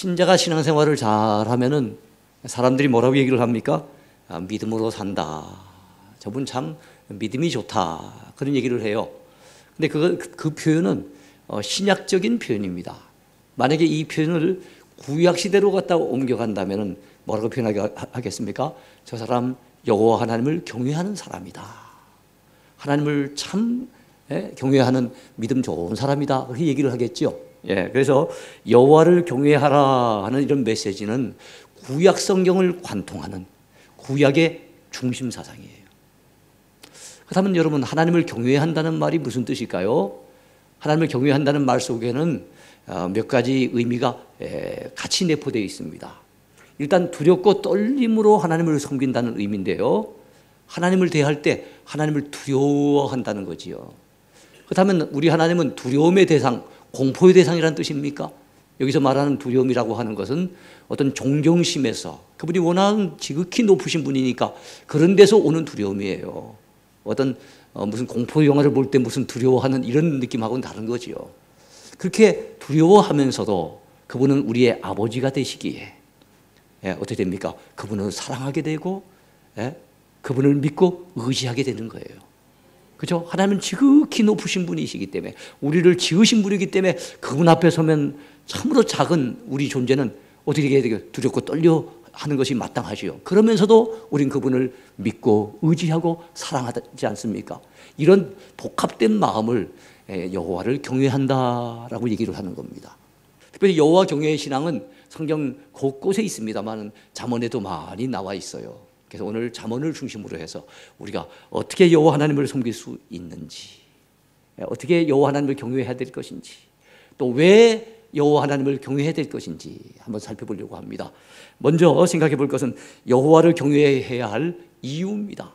신자가 신앙생활을 잘하면은 사람들이 뭐라고 얘기를 합니까? 믿음으로 산다. 저분 참 믿음이 좋다. 그런 얘기를 해요. 근데 그 표현은 신약적인 표현입니다. 만약에 이 표현을 구약 시대로 갖다 옮겨간다면은 뭐라고 표현하겠습니까? 저 사람 여호와 하나님을 경외하는 사람이다. 하나님을 참 경외하는 믿음 좋은 사람이다. 그렇게 얘기를 하겠죠. 예, 그래서 여호와를 경외하라 하는 이런 메시지는 구약 성경을 관통하는 구약의 중심 사상이에요. 그렇다면 여러분, 하나님을 경외한다는 말이 무슨 뜻일까요? 하나님을 경외한다는 말 속에는 몇 가지 의미가 같이 내포되어 있습니다. 일단 두렵고 떨림으로 하나님을 섬긴다는 의미인데요, 하나님을 대할 때 하나님을 두려워한다는 거지요. 그렇다면 우리 하나님은 두려움의 대상, 공포의 대상이라는 뜻입니까? 여기서 말하는 두려움이라고 하는 것은 어떤 존경심에서, 그분이 워낙 지극히 높으신 분이니까 그런 데서 오는 두려움이에요. 어떤 무슨 공포 영화를 볼 때 무슨 두려워하는 이런 느낌하고는 다른 거지요. 그렇게 두려워하면서도 그분은 우리의 아버지가 되시기에 어떻게 됩니까? 그분을 사랑하게 되고 그분을 믿고 의지하게 되는 거예요. 그렇죠? 하나님은 지극히 높으신 분이시기 때문에, 우리를 지으신 분이기 때문에 그분 앞에 서면 참으로 작은 우리 존재는 어떻게 해야 되겠어요? 두렵고 떨려 하는 것이 마땅하지요. 그러면서도 우린 그분을 믿고 의지하고 사랑하지 않습니까? 이런 복합된 마음을 여호와를 경외한다라고 얘기를 하는 겁니다. 특별히 여호와 경외의 신앙은 성경 곳곳에 있습니다만 잠언에도 많이 나와 있어요. 그래서 오늘 잠언을 중심으로 해서 우리가 어떻게 여호와 하나님을 섬길 수 있는지, 어떻게 여호와 하나님을 경외해야 될 것인지, 또 왜 여호와 하나님을 경외해야 될 것인지 한번 살펴보려고 합니다. 먼저 생각해 볼 것은 여호와를 경외해야 할 이유입니다.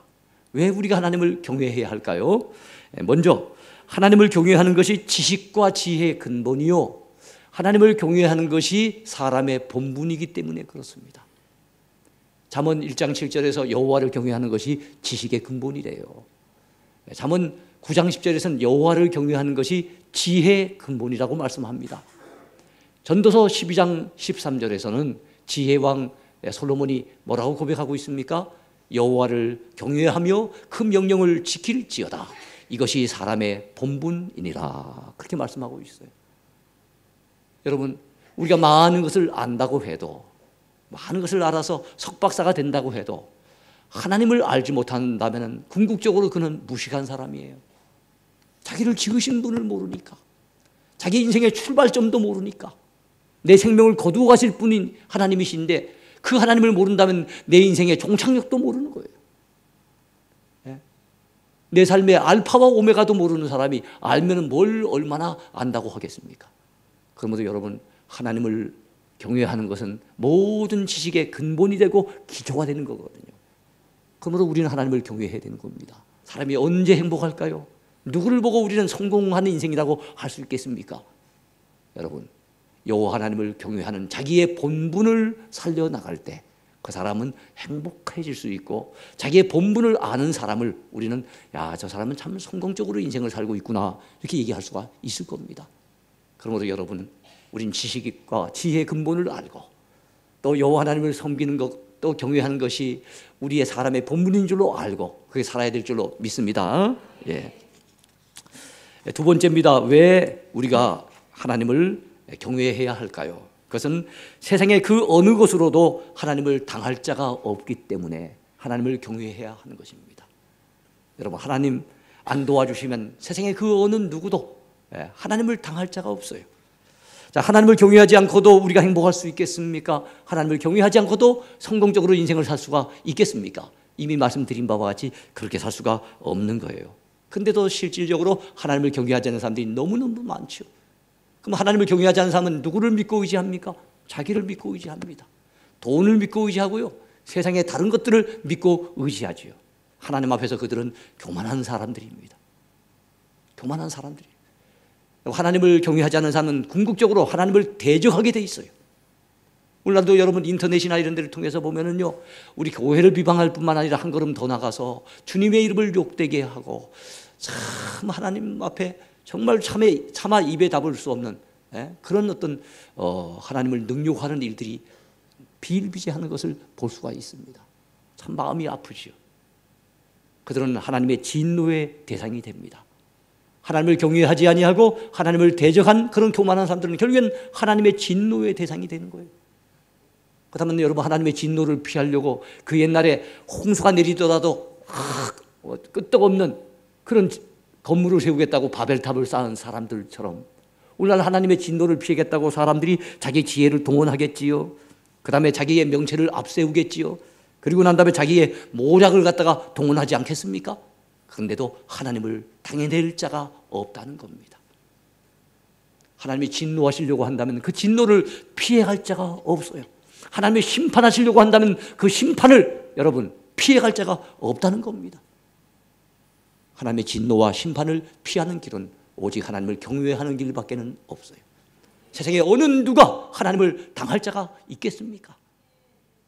왜 우리가 하나님을 경외해야 할까요? 먼저 하나님을 경외하는 것이 지식과 지혜의 근본이요, 하나님을 경외하는 것이 사람의 본분이기 때문에 그렇습니다. 잠언 1장 7절에서 여호와를 경외하는 것이 지식의 근본이래요. 잠언 9장 10절에서는 여호와를 경외하는 것이 지혜의 근본이라고 말씀합니다. 전도서 12장 13절에서는 지혜왕 솔로몬이 뭐라고 고백하고 있습니까? 여호와를 경외하며 그 명령을 지킬지어다. 이것이 사람의 본분이니라. 그렇게 말씀하고 있어요. 여러분, 우리가 많은 것을 안다고 해도, 많은 것을 알아서 석박사가 된다고 해도 하나님을 알지 못한다면 궁극적으로 그는 무식한 사람이에요. 자기를 지으신 분을 모르니까, 자기 인생의 출발점도 모르니까, 내 생명을 거두어 가실 분인 하나님이신데 그 하나님을 모른다면 내 인생의 종착역도 모르는 거예요. 내 삶의 알파와 오메가도 모르는 사람이 알면 뭘 얼마나 안다고 하겠습니까? 그러므로 여러분, 하나님을 경외하는 것은 모든 지식의 근본이 되고 기초가 되는 거거든요. 그러므로 우리는 하나님을 경외해야 되는 겁니다. 사람이 언제 행복할까요? 누구를 보고 우리는 성공하는 인생이라고 할 수 있겠습니까? 여러분, 여호와 하나님을 경외하는 자기의 본분을 살려나갈 때 그 사람은 행복해질 수 있고, 자기의 본분을 아는 사람을 우리는 저 사람은 참 성공적으로 인생을 살고 있구나, 이렇게 얘기할 수가 있을 겁니다. 그러므로 여러분, 우린 지식과 지혜의 근본을 알고 또 여호와 하나님을 섬기는 것, 또 경외하는 것이 우리의 사람의 본분인 줄로 알고 그렇게 살아야 될 줄로 믿습니다. 두 번째입니다. 왜 우리가 하나님을 경외해야 할까요? 그것은 세상의 그 어느 곳으로도 하나님을 당할 자가 없기 때문에 하나님을 경외해야 하는 것입니다. 여러분, 하나님 안 도와주시면 세상의 그 어느 누구도 하나님을 당할 자가 없어요. 자, 하나님을 경외하지 않고도 우리가 행복할 수 있겠습니까? 하나님을 경외하지 않고도 성공적으로 인생을 살 수가 있겠습니까? 이미 말씀드린 바와 같이 그렇게 살 수가 없는 거예요. 근데도 실질적으로 하나님을 경외하지 않는 사람들이 너무너무 많죠. 그럼 하나님을 경외하지 않는 사람은 누구를 믿고 의지합니까? 자기를 믿고 의지합니다. 돈을 믿고 의지하고요, 세상의 다른 것들을 믿고 의지하지요. 하나님 앞에서 그들은 교만한 사람들입니다. 교만한 사람들이에요. 하나님을 경외하지 않는 사람은 궁극적으로 하나님을 대적하게 돼 있어요. 오늘날도 여러분 인터넷이나 이런 데를 통해서 보면은요, 우리 교회를 비방할 뿐만 아니라 한 걸음 더 나가서 주님의 이름을 욕되게 하고, 참 하나님 앞에 정말 차마 입에 담을 수 없는 그런 어떤 하나님을 능욕하는 일들이 비일비재하는 것을 볼 수가 있습니다. 참 마음이 아프지요. 그들은 하나님의 진노의 대상이 됩니다. 하나님을 경외하지 아니하고 하나님을 대적한 그런 교만한 사람들은 결국엔 하나님의 진노의 대상이 되는 거예요. 그렇다면 여러분, 하나님의 진노를 피하려고 그 옛날에 홍수가 내리더라도 끄떡없는 그런 건물을 세우겠다고 바벨탑을 쌓은 사람들처럼 오늘날 하나님의 진노를 피하겠다고 사람들이 자기 지혜를 동원하겠지요. 그 다음에 자기의 명체를 앞세우겠지요. 그리고 난 다음에 자기의 모략을 갖다가 동원하지 않겠습니까? 그런데도 하나님을 당해낼 자가 없다는 겁니다. 하나님이 진노하시려고 한다면 그 진노를 피해갈 자가 없어요. 하나님이 심판하시려고 한다면 그 심판을 여러분 피해갈 자가 없다는 겁니다. 하나님의 진노와 심판을 피하는 길은 오직 하나님을 경외하는 길밖에는 없어요. 세상에 어느 누가 하나님을 당할 자가 있겠습니까?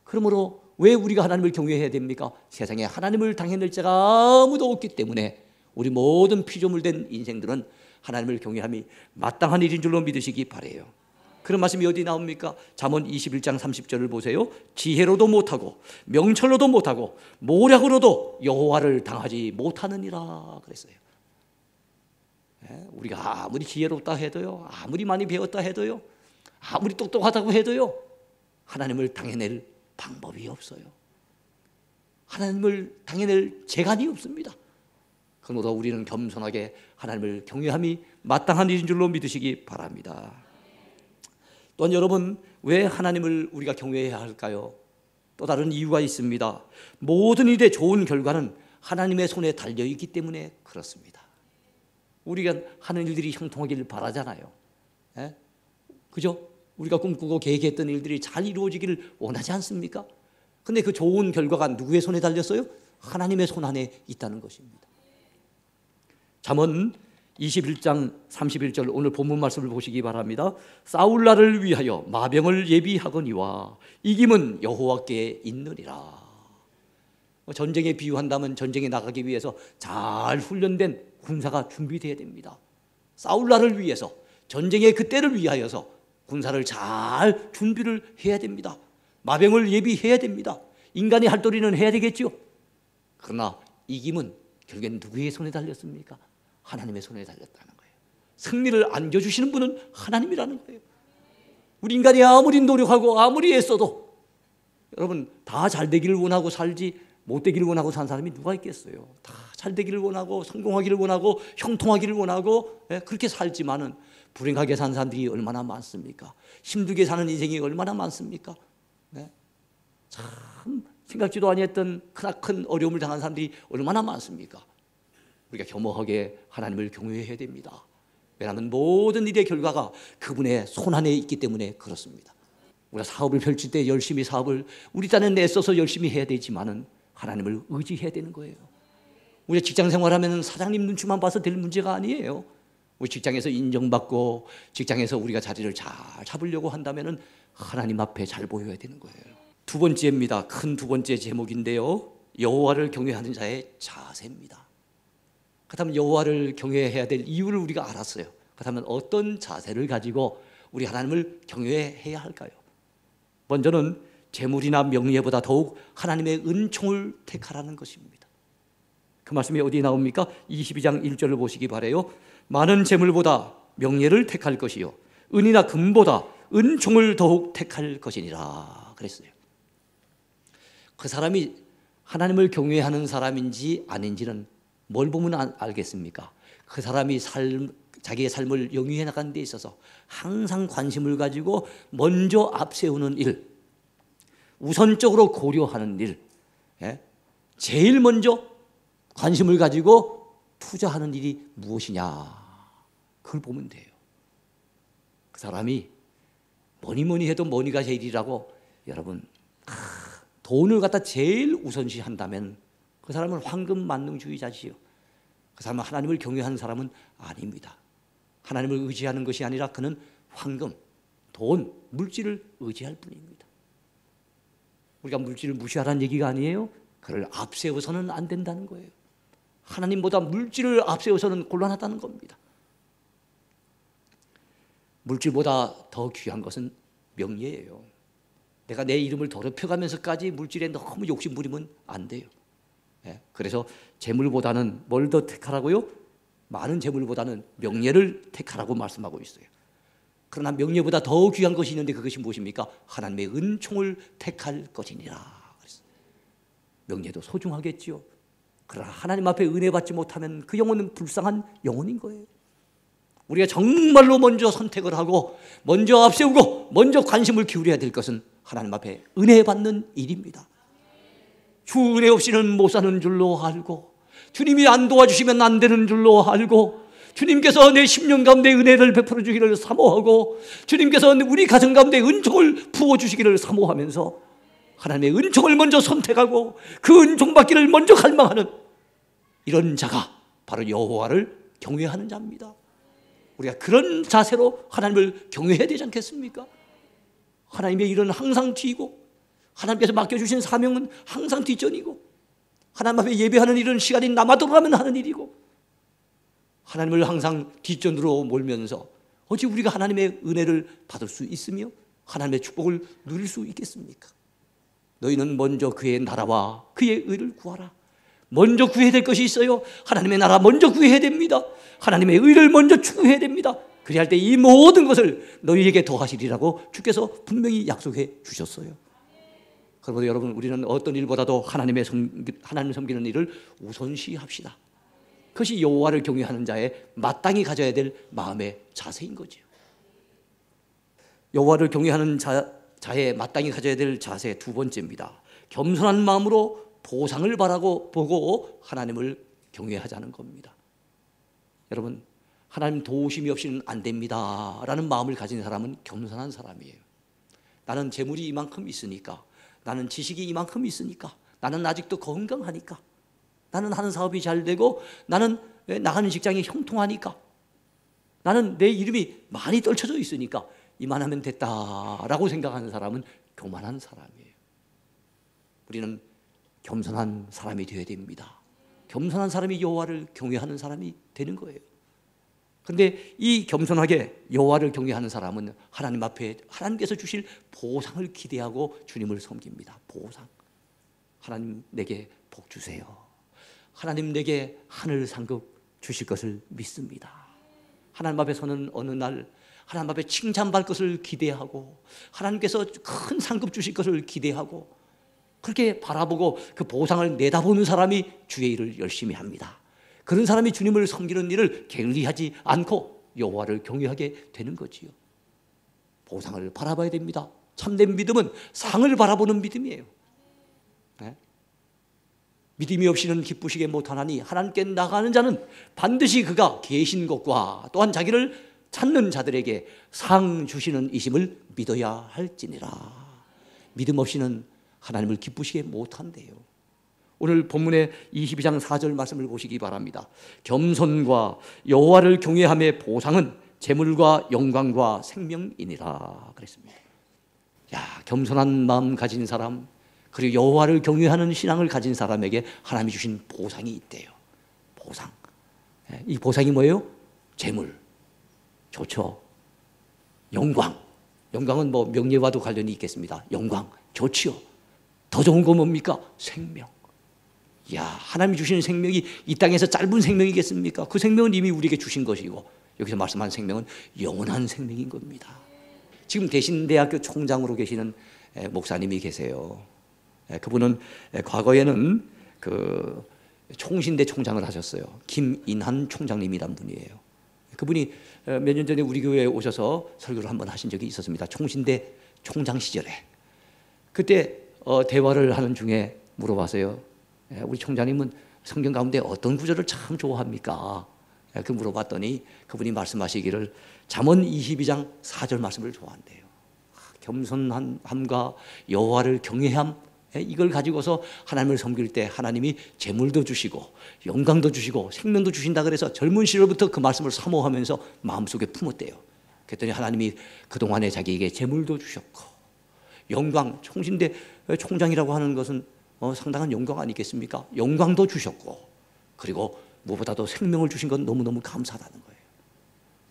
그러므로 왜 우리가 하나님을 경외해야 됩니까? 세상에 하나님을 당해낼 자가 아무도 없기 때문에 우리 모든 피조물된 인생들은 하나님을 경외함이 마땅한 일인 줄로 믿으시기 바라요. 그런 말씀이 어디 나옵니까? 잠언 21장 30절을 보세요. 지혜로도 못하고 명철로도 못하고 모략으로도 여호와를 당하지 못하느니라 그랬어요. 우리가 아무리 지혜롭다 해도요, 아무리 많이 배웠다 해도요, 아무리 똑똑하다고 해도요, 하나님을 당해낼 방법이 없어요. 하나님을 당해낼 재간이 없습니다. 그러므로 우리는 겸손하게 하나님을 경외함이 마땅한 일인 줄로 믿으시기 바랍니다. 또한 여러분, 왜 하나님을 우리가 경외해야 할까요? 또 다른 이유가 있습니다. 모든 일의 좋은 결과는 하나님의 손에 달려있기 때문에 그렇습니다. 우리가 하는 일들이 형통하기를 바라잖아요. 그죠? 우리가 꿈꾸고 계획했던 일들이 잘 이루어지기를 원하지 않습니까? 근데 그 좋은 결과가 누구의 손에 달렸어요? 하나님의 손 안에 있다는 것입니다. 잠언 21장 31절 오늘 본문 말씀을 보시기 바랍니다. 싸울 날을 위하여 마병을 예비하거니와 이김은 여호와께 있느니라. 전쟁에 비유한다면 전쟁에 나가기 위해서 잘 훈련된 군사가 준비되어야 됩니다. 싸울 날을 위해서, 전쟁의 그때를 위하여서 군사를 잘 준비를 해야 됩니다. 마병을 예비해야 됩니다. 인간이 할 도리는 해야 되겠죠. 그러나 이김은 결국엔 누구의 손에 달렸습니까? 하나님의 손에 달렸다는 거예요. 승리를 안겨주시는 분은 하나님이라는 거예요. 우리 인간이 아무리 노력하고 아무리 애써도 여러분 다 잘 되기를 원하고 살지 못 되기를 원하고 산 사람이 누가 있겠어요? 다 잘 되기를 원하고 성공하기를 원하고 형통하기를 원하고 그렇게 살지만은 불행하게 산 사람들이 얼마나 많습니까? 힘들게 사는 인생이 얼마나 많습니까? 참 생각지도 아니했던 크나큰 어려움을 당한 사람들이 얼마나 많습니까? 우리가 겸허하게 하나님을 경외해야 됩니다. 왜냐하면 모든 일의 결과가 그분의 손 안에 있기 때문에 그렇습니다. 우리가 사업을 펼칠 때 열심히 사업을 우리 딴에 애써서 열심히 해야 되지만은 하나님을 의지해야 되는 거예요. 우리가 직장 생활하면 사장님 눈치만 봐서 될 문제가 아니에요. 우리 직장에서 인정받고 직장에서 우리가 자리를 잘 잡으려고 한다면은 하나님 앞에 잘 보여야 되는 거예요. 두 번째입니다. 큰 두 번째 제목인데요. 여호와를 경외하는 자의 자세입니다. 그렇다면 여호와를 경외해야 될 이유를 우리가 알았어요. 그렇다면 어떤 자세를 가지고 우리 하나님을 경외해야 할까요? 먼저는 재물이나 명예보다 더욱 하나님의 은총을 택하라는 것입니다. 그 말씀이 어디 나옵니까? 22장 1절을 보시기 바라요. 많은 재물보다 명예를 택할 것이요 은이나 금보다 은총을 더욱 택할 것이니라 그랬어요. 그 사람이 하나님을 경외하는 사람인지 아닌지는 뭘 보면 알겠습니까? 그 사람이 자기의 삶을 영위해 나가는 데 있어서 항상 관심을 가지고 먼저 앞세우는 일, 우선적으로 고려하는 일, 제일 먼저 관심을 가지고 투자하는 일이 무엇이냐, 그걸 보면 돼요. 그 사람이 뭐니 해도 머니가 제일이라고 여러분 돈을 갖다 제일 우선시한다면 그 사람은 황금 만능주의자지요. 그 사람은 하나님을 경외하는 사람은 아닙니다. 하나님을 의지하는 것이 아니라 그는 황금, 돈, 물질을 의지할 뿐입니다. 우리가 물질을 무시하라는 얘기가 아니에요. 그를 앞세워서는 안 된다는 거예요. 하나님보다 물질을 앞세워서는 곤란하다는 겁니다. 물질보다 더 귀한 것은 명예예요. 내가 내 이름을 더럽혀가면서까지 물질에 너무 욕심 부리면 안 돼요. 그래서 재물보다는 뭘 더 택하라고요? 많은 재물보다는 명예를 택하라고 말씀하고 있어요. 그러나 명예보다 더 귀한 것이 있는데 그것이 무엇입니까? 하나님의 은총을 택할 것이니라. 명예도 소중하겠지요. 그러나 하나님 앞에 은혜 받지 못하면 그 영혼은 불쌍한 영혼인 거예요. 우리가 정말로 먼저 선택을 하고 먼저 앞세우고 먼저 관심을 기울여야 될 것은 하나님 앞에 은혜 받는 일입니다. 주 은혜 없이는 못 사는 줄로 알고, 주님이 안 도와주시면 안 되는 줄로 알고, 주님께서 내 심령 가운데 은혜를 베풀어 주기를 사모하고, 주님께서 우리 가정 가운데 은총을 부어주시기를 사모하면서 하나님의 은총을 먼저 선택하고 그 은총 받기를 먼저 갈망하는 이런 자가 바로 여호와를 경외하는 자입니다. 우리가 그런 자세로 하나님을 경외해야 되지 않겠습니까? 하나님의 일은 항상 뒤이고, 하나님께서 맡겨주신 사명은 항상 뒷전이고, 하나님 앞에 예배하는 일은 시간이 남아도록 하면 하는 일이고, 하나님을 항상 뒷전으로 몰면서 어찌 우리가 하나님의 은혜를 받을 수 있으며 하나님의 축복을 누릴 수 있겠습니까? 너희는 먼저 그의 나라와 그의 의를 구하라. 먼저 구해야 될 것이 있어요. 하나님의 나라 먼저 구해야 됩니다. 하나님의 의를 먼저 추구해야 됩니다. 그리할 때 이 모든 것을 너희에게 더하시리라고 주께서 분명히 약속해 주셨어요. 그러므로 여러분, 우리는 어떤 일보다도 하나님 섬기는 일을 우선시합시다. 그것이 여호와를 경외하는 자의 마땅히 가져야 될 마음의 자세인 거죠. 여호와를 경외하는 자의 마땅히 가져야 될 자세 두 번째입니다. 겸손한 마음으로 보상을 바라고 보고 하나님을 경외하자는 겁니다. 여러분, 하나님 도우심이 없이는 안 됩니다 라는 마음을 가진 사람은 겸손한 사람이에요. 나는 재물이 이만큼 있으니까, 나는 지식이 이만큼 있으니까, 나는 아직도 건강하니까, 나는 하는 사업이 잘 되고, 나는 나가는 직장이 형통하니까, 나는 내 이름이 많이 떨쳐져 있으니까 이만하면 됐다라고 생각하는 사람은 교만한 사람이에요. 우리는 겸손한 사람이 되어야 됩니다. 겸손한 사람이 여호와를 경외하는 사람이 되는 거예요. 그런데 이 겸손하게 여호와를 경외하는 사람은 하나님 앞에 하나님께서 주실 보상을 기대하고 주님을 섬깁니다. 보상. 하나님 내게 복 주세요. 하나님 내게 하늘 상급 주실 것을 믿습니다. 하나님 앞에 서는 어느 날 하나님 앞에 칭찬받을 것을 기대하고, 하나님께서 큰 상급 주실 것을 기대하고, 그렇게 바라보고 그 보상을 내다보는 사람이 주의 일을 열심히 합니다. 그런 사람이 주님을 섬기는 일을 게을리하지 않고 여호와를 경외하게 되는 거지요. 보상을 바라봐야 됩니다. 참된 믿음은 상을 바라보는 믿음이에요. 네? 믿음이 없이는 기쁘시게 못하나니 하나님께 나가는 자는 반드시 그가 계신 것과 또한 자기를 찾는 자들에게 상 주시는 이심을 믿어야 할지니라. 믿음 없이는 하나님을 기쁘시게 못한대요. 오늘 본문의 22장 4절 말씀을 보시기 바랍니다. 겸손과 여호와를 경외함의 보상은 재물과 영광과 생명이니라 그랬습니다. 겸손한 마음 가진 사람, 그리고 여호와를 경외하는 신앙을 가진 사람에게 하나님이 주신 보상이 있대요. 보상. 이 보상이 뭐예요? 재물. 좋죠. 영광. 영광은 뭐 명예와도 관련이 있겠습니다. 영광. 좋지요. 더 좋은 건 뭡니까? 생명. 하나님이 주시는 생명이 이 땅에서 짧은 생명이겠습니까? 그 생명은 이미 우리에게 주신 것이고, 여기서 말씀하는 생명은 영원한 생명인 겁니다. 지금 대신대학교 총장으로 계시는 목사님이 계세요. 그분은 과거에는 그 총신대 총장을 하셨어요. 김인한 총장님이란 분이에요. 그분이 몇 년 전에 우리 교회에 오셔서 설교를 한번 하신 적이 있었습니다. 총신대 총장 시절에. 그때 대화를 하는 중에 물어봤어요. 우리 총장님은 성경 가운데 어떤 구절을 참 좋아합니까? 그 물어봤더니 그분이 말씀하시기를 잠언 22장 4절 말씀을 좋아한대요. 겸손함과 여호와를 경외함, 이걸 가지고서 하나님을 섬길 때 하나님이 재물도 주시고 영광도 주시고 생명도 주신다 그래서 젊은 시절부터 그 말씀을 사모하면서 마음속에 품었대요. 그랬더니 하나님이 그동안에 자기에게 재물도 주셨고 영광, 총신대 총장이라고 하는 것은 상당한 영광 아니겠습니까? 영광도 주셨고, 그리고 무엇보다도 생명을 주신 건 너무너무 감사하다는 거예요.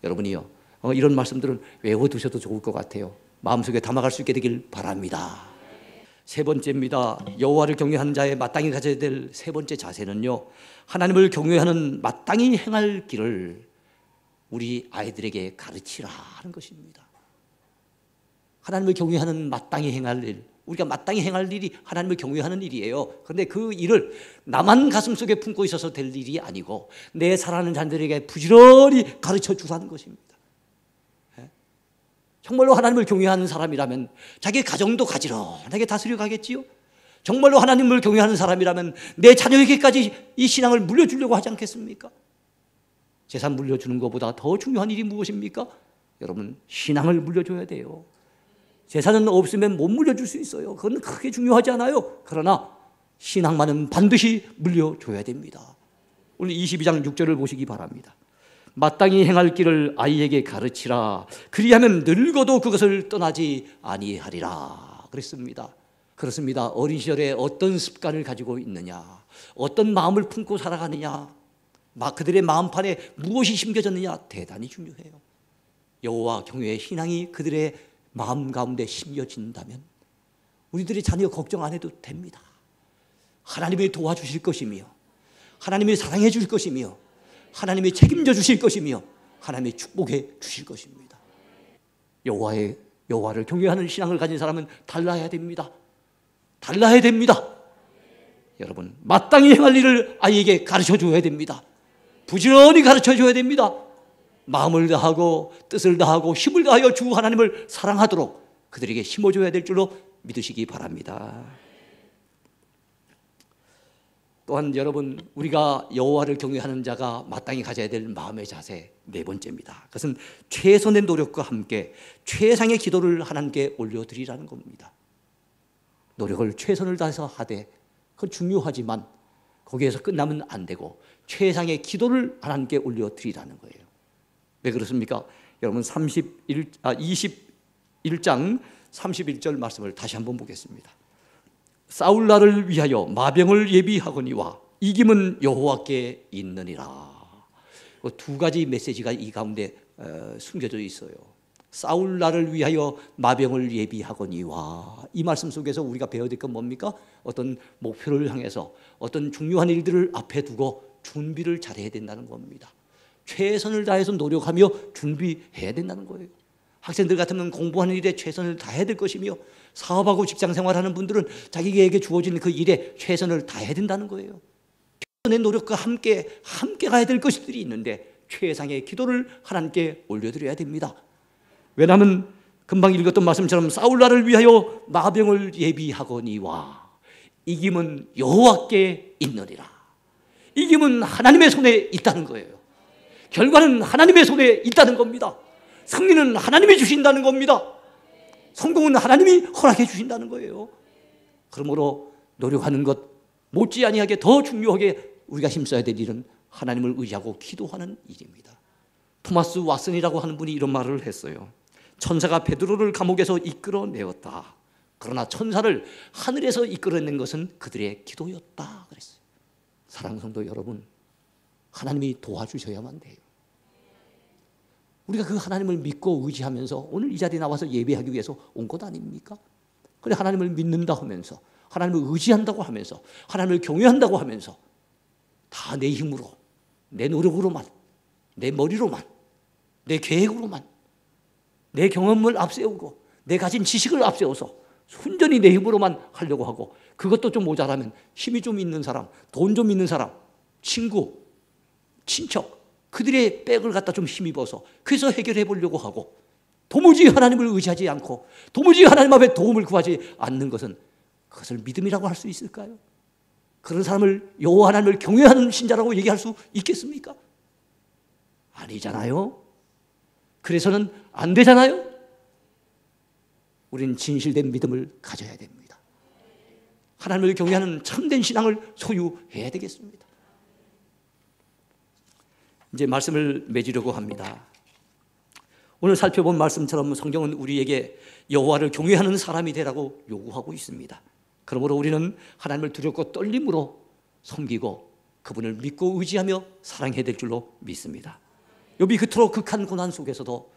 여러분이요, 이런 말씀들은 외워두셔도 좋을 것 같아요. 마음속에 담아갈 수 있게 되길 바랍니다. 세 번째입니다. 여호와를 경외하는 자의 마땅히 가져야 될 세 번째 자세는요, 하나님을 경외하는 마땅히 행할 길을 우리 아이들에게 가르치라 하는 것입니다. 하나님을 경외하는 마땅히 행할 일, 우리가 마땅히 행할 일이 하나님을 경외하는 일이에요. 그런데 그 일을 나만 가슴속에 품고 있어서 될 일이 아니고 내 사랑하는 자들에게 부지런히 가르쳐 주라는 것입니다. 정말로 하나님을 경외하는 사람이라면 자기 가정도 가지런하게 다스려 가겠지요. 정말로 하나님을 경외하는 사람이라면 내 자녀에게까지 이 신앙을 물려주려고 하지 않겠습니까? 재산 물려주는 것보다 더 중요한 일이 무엇입니까? 여러분, 신앙을 물려줘야 돼요. 재산은 없으면 못 물려줄 수 있어요. 그건 크게 중요하지 않아요. 그러나 신앙만은 반드시 물려줘야 됩니다. 오늘 22장 6절을 보시기 바랍니다. 마땅히 행할 길을 아이에게 가르치라. 그리하면 늙어도 그것을 떠나지 아니하리라 그랬습니다. 그렇습니다. 어린 시절에 어떤 습관을 가지고 있느냐, 어떤 마음을 품고 살아가느냐, 그들의 마음판에 무엇이 심겨졌느냐 대단히 중요해요. 여호와 경외의 신앙이 그들의 마음 가운데 심겨진다면 우리들의 자녀 걱정 안 해도 됩니다. 하나님이 도와주실 것이며 하나님이 사랑해 주실 것이며 하나님이 책임져 주실 것이며 하나님이 축복해 주실 것입니다. 여호와를 경외하는 신앙을 가진 사람은 달라야 됩니다. 달라야 됩니다. 여러분, 마땅히 행할 일을 아이에게 가르쳐 줘야 됩니다. 부지런히 가르쳐 줘야 됩니다. 마음을 다하고 뜻을 다하고 힘을 다하여 주 하나님을 사랑하도록 그들에게 심어줘야 될 줄로 믿으시기 바랍니다. 또한 여러분, 우리가 여호와를 경외하는 자가 마땅히 가져야 될 마음의 자세 네 번째입니다. 그것은 최선의 노력과 함께 최상의 기도를 하나님께 올려드리라는 겁니다. 노력을 최선을 다해서 하되 그건 중요하지만 거기에서 끝나면 안 되고 최상의 기도를 하나님께 올려드리라는 거예요. 왜 그렇습니까? 여러분 21장 31절 말씀을 다시 한번 보겠습니다. 싸울 날을 위하여 마병을 예비하거니와 이김은 여호와께 있느니라. 두 가지 메시지가 이 가운데 숨겨져 있어요. 싸울 날을 위하여 마병을 예비하거니와, 이 말씀 속에서 우리가 배워야 될 건 뭡니까? 어떤 목표를 향해서 어떤 중요한 일들을 앞에 두고 준비를 잘해야 된다는 겁니다. 최선을 다해서 노력하며 준비해야 된다는 거예요. 학생들 같으면 공부하는 일에 최선을 다해야 될 것이며 사업하고 직장생활하는 분들은 자기에게 주어진 그 일에 최선을 다해야 된다는 거예요. 최선의 노력과 함께 가야 될 것들이 있는데 최상의 기도를 하나님께 올려드려야 됩니다. 왜냐하면 금방 읽었던 말씀처럼 싸울 날을 위하여 마병을 예비하거니와 이김은 여호와께 있느니라. 이김은 하나님의 손에 있다는 거예요. 결과는 하나님의 손에 있다는 겁니다. 승리는 하나님이 주신다는 겁니다. 성공은 하나님이 허락해 주신다는 거예요. 그러므로 노력하는 것 못지 아니하게 더 중요하게 우리가 힘써야 될 일은 하나님을 의지하고 기도하는 일입니다. 토마스 왓슨이라고 하는 분이 이런 말을 했어요. 천사가 베드로를 감옥에서 이끌어내었다. 그러나 천사를 하늘에서 이끌어낸 것은 그들의 기도였다 그랬어요. 사랑하는 성도 여러분, 하나님이 도와주셔야만 돼요. 우리가 그 하나님을 믿고 의지하면서 오늘 이 자리에 나와서 예배하기 위해서 온 것 아닙니까? 그래, 하나님을 믿는다 하면서 하나님을 의지한다고 하면서 하나님을 경외한다고 하면서 다 내 힘으로, 내 노력으로만, 내 머리로만, 내 계획으로만, 내 경험을 앞세우고 내 가진 지식을 앞세워서 순전히 내 힘으로만 하려고 하고, 그것도 좀 모자라면 힘이 좀 있는 사람, 돈 좀 있는 사람, 친구, 친척, 그들의 백을 갖다 좀 힘입어서 그래서 해결해 보려고 하고, 도무지 하나님을 의지하지 않고 도무지 하나님 앞에 도움을 구하지 않는 것은 그것을 믿음이라고 할 수 있을까요? 그런 사람을 여호와 하나님을 경외하는 신자라고 얘기할 수 있겠습니까? 아니잖아요. 그래서는 안 되잖아요. 우리는 진실된 믿음을 가져야 됩니다. 하나님을 경외하는 참된 신앙을 소유해야 되겠습니다. 이제 말씀을 맺으려고 합니다. 오늘 살펴본 말씀처럼 성경은 우리에게 여호와를 경외하는 사람이 되라고 요구하고 있습니다. 그러므로 우리는 하나님을 두렵고 떨림으로 섬기고 그분을 믿고 의지하며 사랑해야 될 줄로 믿습니다. 욥이 그토록 극한 고난 속에서도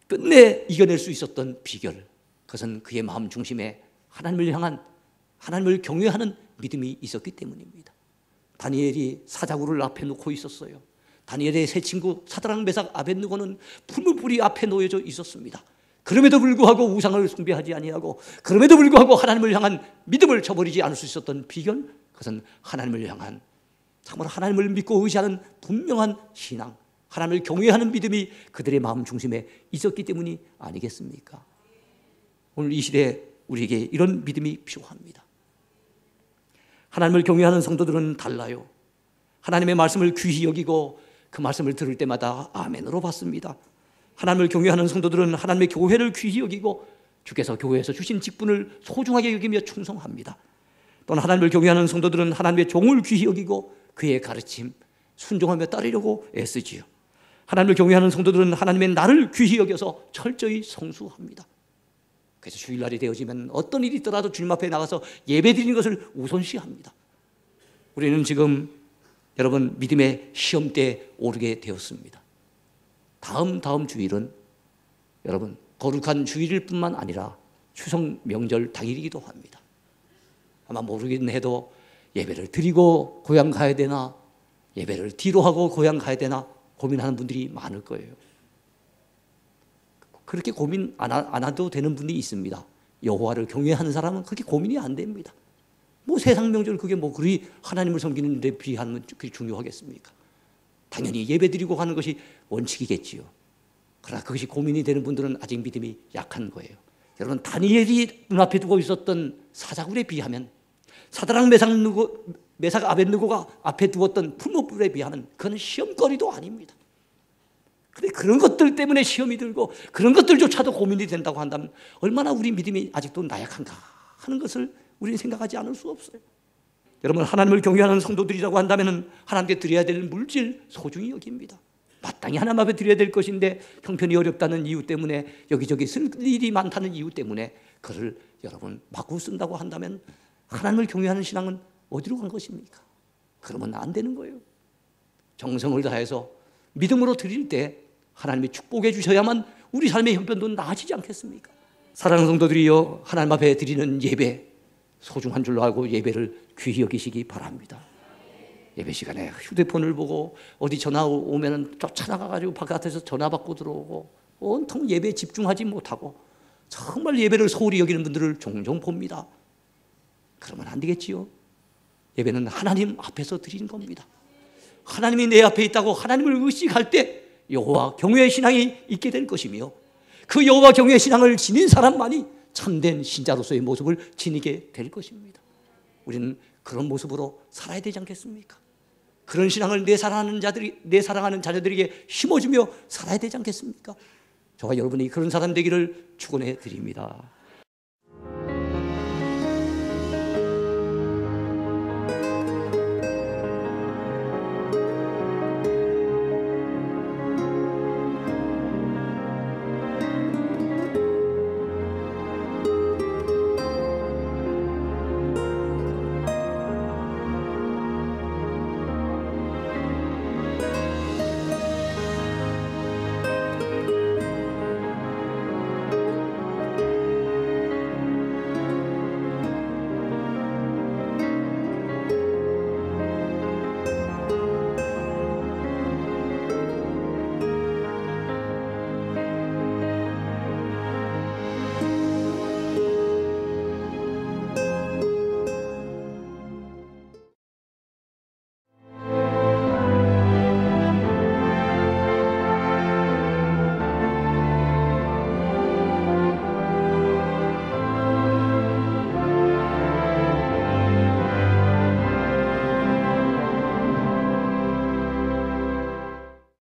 끝내 이겨낼 수 있었던 비결, 그것은 그의 마음 중심에 하나님을 향한, 하나님을 경외하는 믿음이 있었기 때문입니다. 다니엘이 사자굴을 앞에 놓고 있었어요. 다니엘의 세 친구 사드락, 메삭, 아벳느고는 풀무 불이 앞에 놓여져 있었습니다. 그럼에도 불구하고 우상을 숭배하지 아니하고, 그럼에도 불구하고 하나님을 향한 믿음을 저버리지 않을 수 있었던 비결, 그것은 하나님을 향한, 참으로 하나님을 믿고 의지하는 분명한 신앙, 하나님을 경외하는 믿음이 그들의 마음 중심에 있었기 때문이 아니겠습니까? 오늘 이 시대에 우리에게 이런 믿음이 필요합니다. 하나님을 경외하는 성도들은 달라요. 하나님의 말씀을 귀히 여기고 그 말씀을 들을 때마다 아멘으로 받습니다. 하나님을 경외하는 성도들은 하나님의 교회를 귀히 여기고 주께서 교회에서 주신 직분을 소중하게 여기며 충성합니다. 또는 하나님을 경외하는 성도들은 하나님의 종을 귀히 여기고 그의 가르침 순종하며 따르려고 애쓰지요. 하나님을 경외하는 성도들은 하나님의 날을 귀히 여겨서 철저히 성수합니다. 그래서 주일날이 되어지면 어떤 일이 있더라도 주님 앞에 나가서 예배드리는 것을 우선시합니다. 우리는 지금 여러분 믿음의 시험대에 오르게 되었습니다. 다음 주일은 여러분 거룩한 주일일 뿐만 아니라 추석 명절 당일이기도 합니다. 아마 모르긴 해도 예배를 드리고 고향 가야 되나, 예배를 뒤로 하고 고향 가야 되나 고민하는 분들이 많을 거예요. 그렇게 고민 안 해도 되는 분이 있습니다. 여호와를 경외하는 사람은 그렇게 고민이 안 됩니다. 뭐 세상 명절 그게 뭐 그리 하나님을 섬기는 데 비하면 그게 중요하겠습니까? 당연히 예배드리고 가는 것이 원칙이겠지요. 그러나 그것이 고민이 되는 분들은 아직 믿음이 약한 거예요. 여러분 다니엘이 눈앞에 두고 있었던 사자굴에 비하면, 사드락, 메삭, 아벳느고가 앞에 두었던 풀무불에 비하면 그건 시험거리도 아닙니다. 그런데 그런 것들 때문에 시험이 들고 그런 것들조차도 고민이 된다고 한다면 얼마나 우리 믿음이 아직도 나약한가 하는 것을 우리는 생각하지 않을 수 없어요. 여러분 하나님을 경외하는 성도들이라고 한다면 하나님께 드려야 될 물질 소중히 여깁니다. 마땅히 하나님 앞에 드려야 될 것인데 형편이 어렵다는 이유 때문에, 여기저기 쓸 일이 많다는 이유 때문에 그를 여러분 마구 쓴다고 한다면 하나님을 경외하는 신앙은 어디로 간 것입니까? 그러면 안 되는 거예요. 정성을 다해서 믿음으로 드릴 때 하나님이 축복해 주셔야만 우리 삶의 형편도 나아지지 않겠습니까? 사랑하는 성도들이여, 하나님 앞에 드리는 예배 소중한 줄로 알고 예배를 귀히 여기시기 바랍니다. 예배 시간에 휴대폰을 보고 어디 전화 오면 쫓아나가가지고 바깥에서 전화 받고 들어오고 온통 예배에 집중하지 못하고 정말 예배를 소홀히 여기는 분들을 종종 봅니다. 그러면 안 되겠지요. 예배는 하나님 앞에서 드리는 겁니다. 하나님이 내 앞에 있다고 하나님을 의식할 때 여호와 경외의 신앙이 있게 될 것이며, 그 여호와 경외의 신앙을 지닌 사람만이 참된 신자로서의 모습을 지니게 될 것입니다. 우리는 그런 모습으로 살아야 되지 않겠습니까? 그런 신앙을 내 사랑하는 자녀들에게 심어주며 살아야 되지 않겠습니까? 저와 여러분이 그런 사람 되기를 축원해 드립니다.